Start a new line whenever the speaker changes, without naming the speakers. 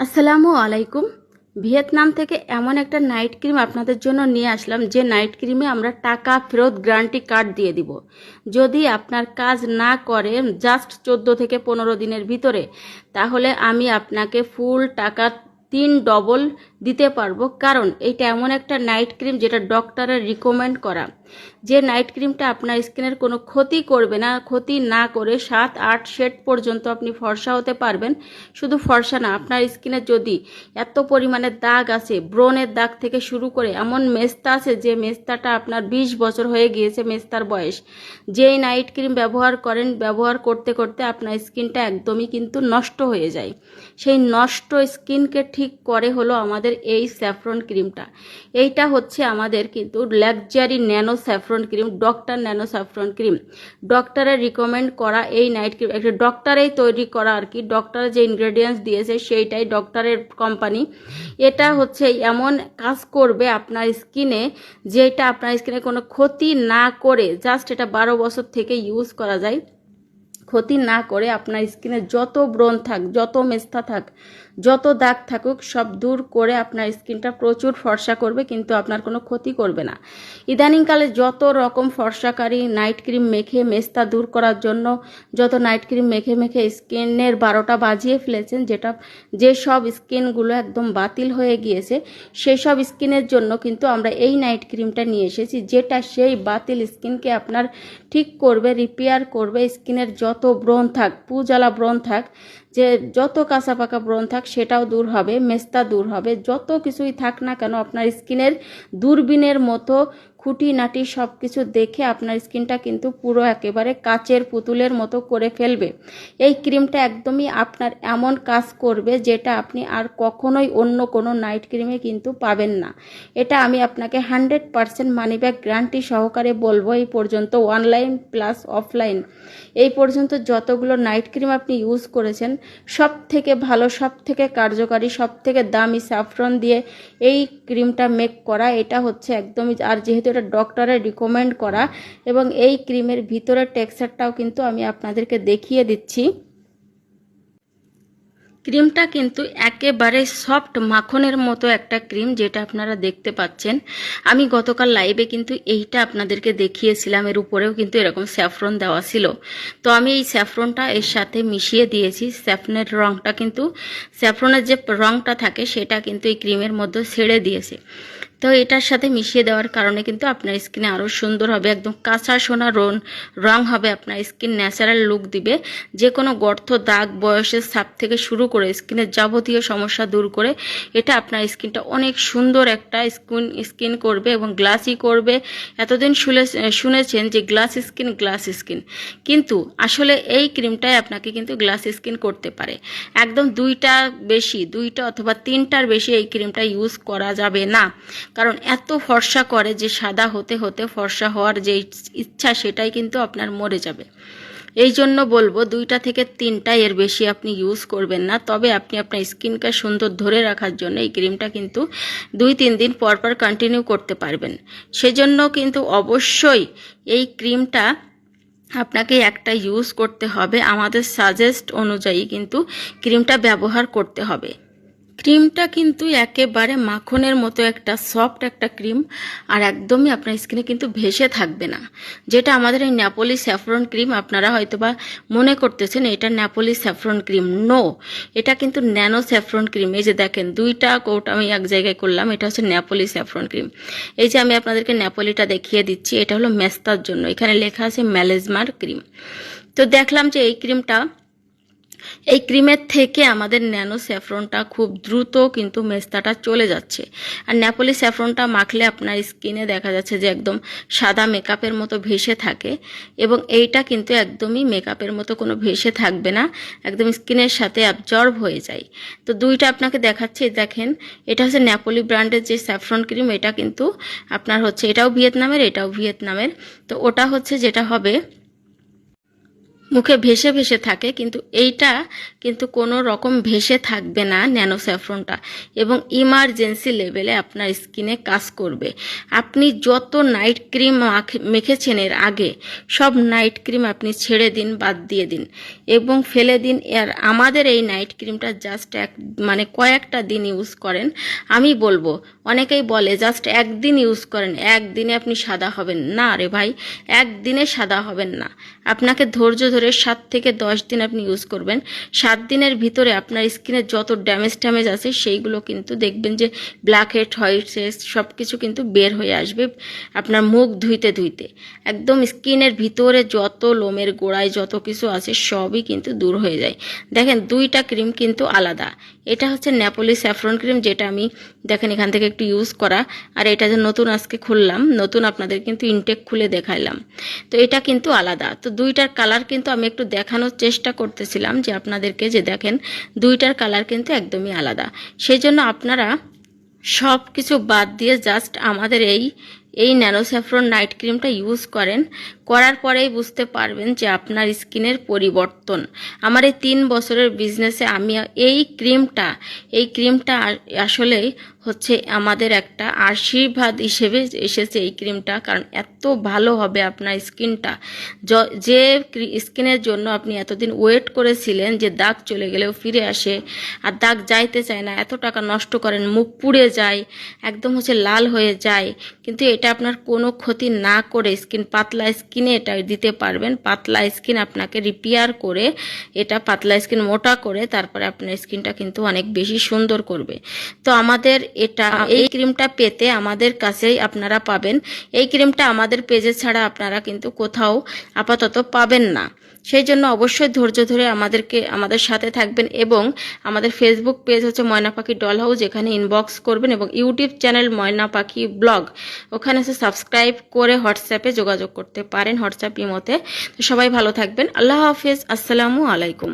আসসালামু আলাইকুম। ভিয়েতনাম থেকে এমন একটা নাইট ক্রিম আপনাদের জন্য নিয়ে আসলাম, যে নাইট ক্রিমে আমরা টাকা ফেরত গ্যারান্টি কার্ড দিয়ে দিব। যদি আপনার কাজ না করে জাস্ট 14 থেকে 15 দিনের ভিতরে, তাহলে আমি আপনাকে ফুল টাকা 3 ডবল দিতে পারবো। কারণ এইটা এমন একটা নাইট ক্রিম যেটা ডক্টরের রিকমেন্ড করা, যে নাইট ক্রিমটা আপনার স্কিনের কোনো ক্ষতি করবে না। ক্ষতি না করে 7-8 শেড পর্যন্ত আপনি ফর্সা হতে পারবেন। শুধু ফর্সা না, আপনার স্কিনে যদি এত পরিমাণে দাগ আছে, ব্রণের দাগ থেকে শুরু করে এমন মেস্তা আছে যে মেস্তাটা আপনার 20 বছর হয়ে গিয়েছে মেস্তার বয়স, যেই নাইট ক্রিম ব্যবহার করেন, ব্যবহার করতে করতে আপনার স্কিনটা একদমই কিন্তু নষ্ট হয়ে যায়। সেই নষ্ট স্কিনকে ঠিক করে হলো আমাদের এই স্যাফরন ক্রিমটা। এইটা হচ্ছে আমাদের কিন্তু luxury nano saffron cream, doctor nano saffron cream. ডক্টরের রিকমেন্ড করা এই নাইট ক্রিম, একটা ডক্টরেই তৈরি করা আর কি। ডক্টর যে ইনগ্রেডিয়েন্টস দিয়েছে সেইটাই ডক্টরের কোম্পানি। এটা হচ্ছে এমন কাজ করবে আপনার স্কিনে, যেটা আপনার স্কিনে কোনো ক্ষতি না করে, জাস্ট এটা 12 বছর থেকে ইউজ করা যায়। ক্ষতি না করে আপনার স্কিনে যত ব্রণ থাক, যত মেস্তা থাক, যত দাগ থাকুক, সব দূর করে আপনার স্কিনটা প্রচুর ফর্সা করবে, কিন্তু আপনার কোনো ক্ষতি করবে না। ইদানিংকালে যত রকম ফর্সাকারী নাইট ক্রিম মেখে মেস্তা দূর করার জন্য যত নাইট ক্রিম মেখে মেখে স্কিনের 12টা বাজিয়ে ফেলেছেন, যে সব স্কিনগুলো একদম বাতিল হয়ে গিয়েছে, সেই সব স্কিনের জন্য কিন্তু আমরা এই নাইট ক্রিমটা নিয়ে এসেছি, যেটা সেই বাতিল স্কিনকে আপনার ঠিক করবে, রিপেয়ার করবে। স্কিনের যত ব্রণ থাক, পুজ্বালা ব্রণ থাক, যে যত কাঁচা পাকা ব্রণ থাক, সেটাও দূর হবে, মেস্তা দূর হবে। যত কিছুই থাক না কেন, আপনার স্কিনের দূরবীনের মতো খুঁটিনাটি সব কিছু দেখে আপনার স্কিনটা কিন্তু পুরো একেবারে কাচের পুতুলের মতো করে ফেলবে। এই ক্রিমটা একদমই আপনার এমন কাজ করবে, যেটা আপনি আর কখনোই অন্য কোনো নাইট ক্রিমে কিন্তু পাবেন না। এটা আমি আপনাকে 100% মানি ব্যাক গ্যারান্টি সহকারে বলবো। এই পর্যন্ত অনলাইন প্লাস অফলাইন, এই পর্যন্ত যতগুলো নাইট ক্রিম আপনি ইউজ করেছেন, সব থেকে ভালো, সব থেকে কার্যকারী, সব থেকে দামি স্যাফরন দিয়ে এই ক্রিমটা মেক করা। এটা হচ্ছে একদমই, আর যেহেতু এটা ডক্টরের রিকমেন্ড করা, এবং এই ক্রিমের ভিতরের টেক্সচারটাও কিন্তু আমি আপনাদেরকে দেখিয়ে দিচ্ছি। ক্রিমটা কিন্তু একেবারে সফট মাখনের মতো একটা ক্রিম, যেটা আপনারা দেখতে পাচ্ছেন। আমি গতকাল লাইভে কিন্তু এইটা আপনাদেরকে দেখিয়েছিলাম, এর উপরেও কিন্তু এরকম স্যাফরন দেওয়া ছিল। তো আমি এই স্যাফরনটা এর সাথে মিশিয়ে দিয়েছি। স্যাফরনের রঙটা কিন্তু, স্যাফরনের যে রঙটা থাকে সেটা কিন্তু এই ক্রিমের মধ্যে ছেড়ে দিয়েছে। তো এটার সাথে মিশিয়ে দেওয়ার কারণে কিন্তু আপনার স্কিনে আরও সুন্দর হবে, একদম কাঁচা সোনা রং হবে। আপনার স্কিন ন্যাচারাল লুক দিবে। যে কোনো গর্ত, দাগ, বয়সের ছাপ থেকে শুরু করে স্কিনের যাবতীয় সমস্যা দূর করে এটা আপনার স্কিনটা অনেক সুন্দর একটা স্কিন করবে এবং গ্লাসি করবে। এতদিন শুনেছেন যে গ্লাস স্কিন, কিন্তু আসলে এই ক্রিমটাই আপনাকে কিন্তু গ্লাস স্কিন করতে পারে। একদম দুইটা অথবা 3টার বেশি এই ক্রিমটা ইউজ করা যাবে না, কারণ এত ফর্সা করে যে সাদা হতে হতে ফর্সা হওয়ার যে ইচ্ছা, সেটাই কিন্তু আপনার মরে যাবে। এই জন্য বলবো 2টা থেকে 3টা, এর বেশি আপনি ইউজ করবেন না। তবে আপনি আপনার স্কিনকে সুন্দর ধরে রাখার জন্য এই ক্রিমটা কিন্তু 2-3 দিন পর পর কন্টিনিউ করতে পারবেন। সেজন্য কিন্তু অবশ্যই এই ক্রিমটা আপনাকে একটা ইউজ করতে হবে, আমাদের সাজেস্ট অনুযায়ী কিন্তু ক্রিমটা ব্যবহার করতে হবে। ক্রিমটা কিন্তু একেবারে মাখনের মতো একটা সফট একটা ক্রিম, আর একদমই আপনার স্কিনে কিন্তু ভেসে থাকবে না। যেটা আমাদের এই নেপোলি স্যাফরন ক্রিম, আপনারা হয়তোবা মনে করতেছেন এটা নেপোলি স্যাফরন ক্রিম। নো, এটা কিন্তু ন্যানো স্যাফরন ক্রিম। এই যে দেখেন 2টা কোট আমি এক জায়গায় করলাম, এটা হচ্ছে নেপোলি স্যাফরন ক্রিম। এই যে আমি আপনাদেরকে নেপোলিটা দেখিয়ে দিচ্ছি, এটা হলো মেস্তার জন্য, এখানে লেখা আছে মেলেজমার ক্রিম। তো দেখলাম যে এই ক্রিমের থেকে আমাদের ন্যানো স্যাফরনটা খুব দ্রুত কিন্তু মেস্তাটা চলে যাচ্ছে। আর নেপোলি স্যাফরনটা মাখলে আপনার স্কিনে দেখা যাচ্ছে যে একদম সাদা মেকআপের মতো ভেসে থাকে, এবং এইটা কিন্তু একদমই মেকআপের মতো কোনো ভেসে থাকবে না, একদম স্কিনের সাথে অ্যাবজর্ব হয়ে যায়। তো 2টা আপনাকে দেখাচ্ছি। দেখেন, এটা হচ্ছে নেপোলি ব্র্যান্ডের যে স্যাফরন ক্রিম, এটা কিন্তু আপনার হচ্ছে, এটাও ভিয়েতনামের, এটাও ভিয়েতনামের। তো ওটা হচ্ছে যেটা হবে মুখে ভেসে ভেসে থাকে, কিন্তু এইটা কিন্তু কোনো রকম ভেসে থাকবে না ন্যানো স্যাফরনটা, এবং ইমার্জেন্সি লেভেলে আপনার স্কিনে কাজ করবে। আপনি যত নাইট ক্রিম মেখেছেন এর আগে সব নাইট ক্রিম আপনি ছেড়ে দিন, বাদ দিয়ে দিন এবং ফেলে দিন। আর আমাদের এই নাইট ক্রিমটা জাস্ট কয়েকটা দিন ইউজ করেন। আমি বলবো, অনেকেই বলে জাস্ট একদিন ইউজ করেন, একদিনে আপনি সাদা হবেন না। রে ভাই, একদিনে সাদা হবেন না, আপনাকে ধৈর্য ধরে 7 থেকে 10 দিন আপনি ইউজ করবেন। 7 দিনের ভিতরে আপনার স্কিনে যত ড্যামেজ আছে সেইগুলো কিন্তু দেখবেন যে ব্ল্যাক হেড, হোয়াইট হেড সব কিছু কিন্তু বের হয়ে আসবে আপনার মুখ ধুইতে ধুইতে। একদম স্কিনের ভিতরে যত লোমের গোড়ায় যত কিছু আছে সবই কিন্তু দূর হয়ে যায়। দেখেন, দুইটা ক্রিম কিন্তু আলাদা। এটা হচ্ছে নেপোলি স্যাফরন ক্রিম, যেটা আমি দেখেন এখান থেকে একটু ইউজ করা, আর এটা যে নতুন আজকে খুললাম, নতুন আপনাদের কিন্তু ইনটেক খুলে দেখাইলাম। তো এটা কিন্তু আলাদা। তো দুইটার কালার কিন্তু আমি একটু দেখানোর চেষ্টা করতেছিলাম যে আপনাদেরকে, যে দেখেন দুইটার কালার কিন্তু একদমই আলাদা। সেই জন্য আপনারা সব কিছু বাদ দিয়ে জাস্ট আমাদের এই ন্যানো স্যাফরন নাইট ক্রিমটা ইউজ করেন। করার পরেই বুঝতে পারবেন যে আপনার স্কিনের পরিবর্তন। আমার এই 3 বছরের বিজনেসে আমি এই ক্রিমটা আসলেই হচ্ছে আমাদের একটা আশীর্বাদ হিসেবে এসেছে এই ক্রিমটা। কারণ এত ভালো হবে আপনার স্কিনটা, যে স্কিনের জন্য আপনি এতদিন ওয়েট করেছিলেন যে দাগ চলে গেলেও ফিরে আসে, আর দাগ যাইতে চায় না, এত টাকা নষ্ট করেন, মুখ পুড়ে যায়, একদম হচ্ছে লাল হয়ে যায়, কিন্তু এটা আপনার কোনো ক্ষতি না করে পাতলা স্কিনে এটা দিতে পারবেন। পাতলা স্কিন আপনাকে রিপেয়ার করে, এটা পাতলা স্কিন মোটা করে তারপরে আপনার স্কিনটা কিন্তু অনেক বেশি সুন্দর করবে। তো আমাদের এই ক্রিমটা পেতে আমাদের কাছেই আপনারা পাবেন। এই ক্রিমটা আমাদের পেজে ছাড়া আপনারা কিন্তু কোথাও আপাতত পাবেন না। সেই জন্য অবশ্যই ধৈর্য ধরে আমাদের সাথে থাকবেন, এবং আমাদের ফেসবুক পেজ হচ্ছে ময়না পাখি ডল হাউস, এখানে ইনবক্স করবেন, এবং ইউটিউব চ্যানেল ময়না পাখি ব্লগ, ওখানে সাবস্ক্রাইব করে হোয়াটসঅ্যাপে যোগাযোগ করতে পারেন, হোয়াটসঅ্যাপ ইমোতে। তো সবাই ভালো থাকবেন। আল্লাহ হাফেজ, আসসালামু আলাইকুম।